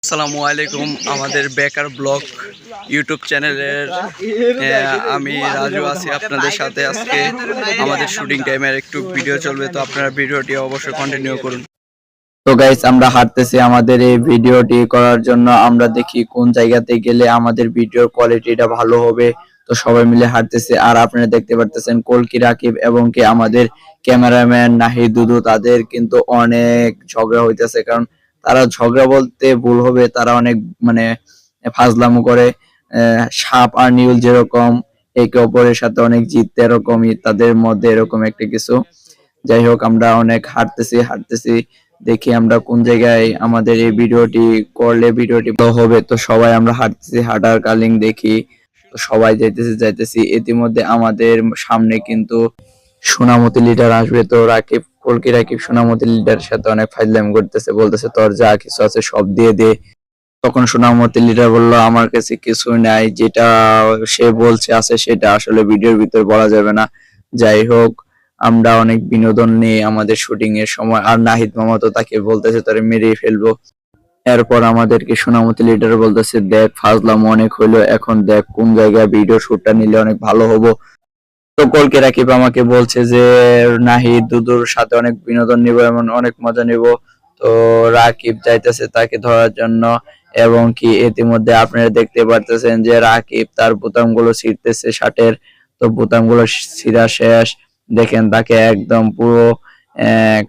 আসসালামু আলাইকুম। আমাদের বেকার ব্লগ ইউটিউব চ্যানেলের আমি রাজু আছি আপনাদের সাথে। আজকে আমাদের শুটিং টাইমের একটু ভিডিও চলবে, তো আপনারা ভিডিওটি অবশ্যই কন্টিনিউ করুন। তো গাইস, আমরা হাঁটতেছি আমাদের এই ভিডিওটি করার জন্য। আমরা দেখি কোন জায়গাতে গেলে আমাদের ভিডিওর কোয়ালিটিটা ভালো হবে। তো সবাই মিলে হাঁটতেছি, আর আপনারা দেখতে পারতেছেন কলকি, রাকিব এবং কি আমাদের ক্যামেরাম্যান নাহিদ দুদু, তাদের কিন্তু অনেক ঝগড়া হইতেছে। কারণ তারা ঝগড়া বলতে ভুল হবে, তারা অনেক মানে ফাজলামো করে। সাপ আর নিউল যেরকম একে অপরের সাথে অনেক জিততে, এরকমই তাদের মধ্যে এরকম একটা কিছু। যাই হোক, আমরা অনেক হাঁটতেছি দেখি আমরা কোন জায়গায় আমাদের এই ভিডিওটি করলে ভিডিওটি ভালো হবে। তো সবাই আমরা হাঁটতেছি, হাঁটার কালীন দেখি তো সবাই যাইতেছি। ইতিমধ্যে আমাদের সামনে কিন্তু সোনামতি লিডার আসবে। তো রাকিব সোনামতি লিডারের সাথে অনেক ফাইজলামি করতেছে, বলতেছে তোর যা কিছু আছে সব দিয়ে দে। তখন সোনামতি লিডার বললো আমার কাছে কিছু নাই, যেটা সে বলছে আছে সেটা আসলে ভিডিওর ভিতর বলা যাবে না। যাই হোক, আমরা অনেক বিনোদন নিয়ে আমাদের শুটিং এর সময়, আর নাহিদ মামা তো তাকে বলতেছে তোরে মেরে ফেলবো। এরপর আমাদেরকে সোনামতি লিডার বলতেছে দেখ ফাজলাম অনেক হইলো, এখন দেখ কোন জায়গায় ভিডিও শুটটা নিলে অনেক ভালো হবো। তো কলকে রাকিব আমাকে বলছে যে নাহিদ দুদুর সাথে অনেক বিনোদন নিব, এমন অনেক মজা নিব। তো রাকিব যাইতেছে তাকে ধরার জন্য, এবং কি ইতিমধ্যে আপনারা দেখতে পারতেছেন যে রাকিব তার বোতামগুলো ছিঁড়তেছে শার্টের। তো বোতামগুলো ছিঁড়া শেষ, দেখেন তাকে একদম পুরো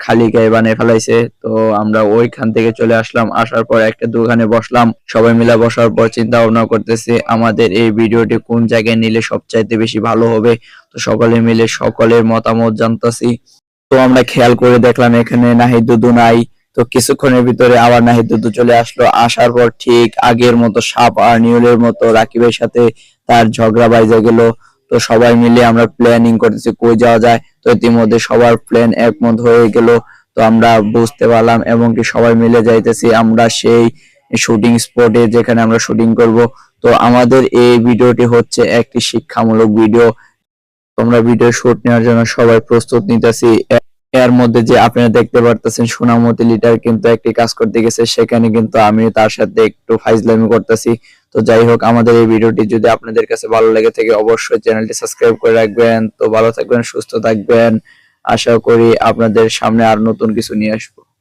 খালি গায়ে বানিয়ে ফেলাইছে। তো আমরা ওইখান থেকে চলে আসলাম, আসার পর একটা দোকানে বসলাম। সবাই মিলে বসার পর চিন্তা ভাবনা করতেছি আমাদের এই ভিডিওটি কোন জায়গায় নিলে সবচাইতে বেশি ভালো হবে। তো সকলে মিলে সকলের মতামত জানতাছি। তো আমরা খেয়াল করে দেখলাম এখানে নাহিদ দুদু নাই। তো কিছুক্ষণের ভিতরে আবার নাহিদ দুদু চলে আসলো। আসার পর ঠিক আগের মতো সাপ আর নিউলের মতো রাকিবের সাথে তার ঝগড়া বাইজা গেল। তো সবাই মিলে আমরা প্ল্যানিং করতেছি কই যাওয়া যায়। তো ইতিমধ্যে সবার প্ল্যান একমত হয়ে গেল। তো আমরা বুঝতে পারলাম এবং কি সবাই মিলে যাইতেছি আমরা সেই শুটিং স্পটে যেখানে আমরা শুটিং করব। তো আমাদের এই ভিডিওটি হচ্ছে একটি শিক্ষামূলক ভিডিও। তোমরা ভিডিও শুট নেওয়ার জন্য সবাই প্রস্তুত নিতেছি। এর মধ্যে যে আপনারা দেখতে পারতেছেন সোনামতি লিডার কিন্তু একটি কাজ করতে গেছে, সেখানে কিন্তু আমি তার সাথে একটু ফাইজলামি করতেছি। তো যাই হোক, আমাদের এই ভিডিওটি যদি আপনাদের কাছে ভালো লেগে থাকে অবশ্যই চ্যানেলটি সাবস্ক্রাইব করে রাখবেন। তো ভালো থাকবেন, সুস্থ থাকবেন। আশা করি আপনাদের সামনে আর নতুন কিছু নিয়ে আসবো।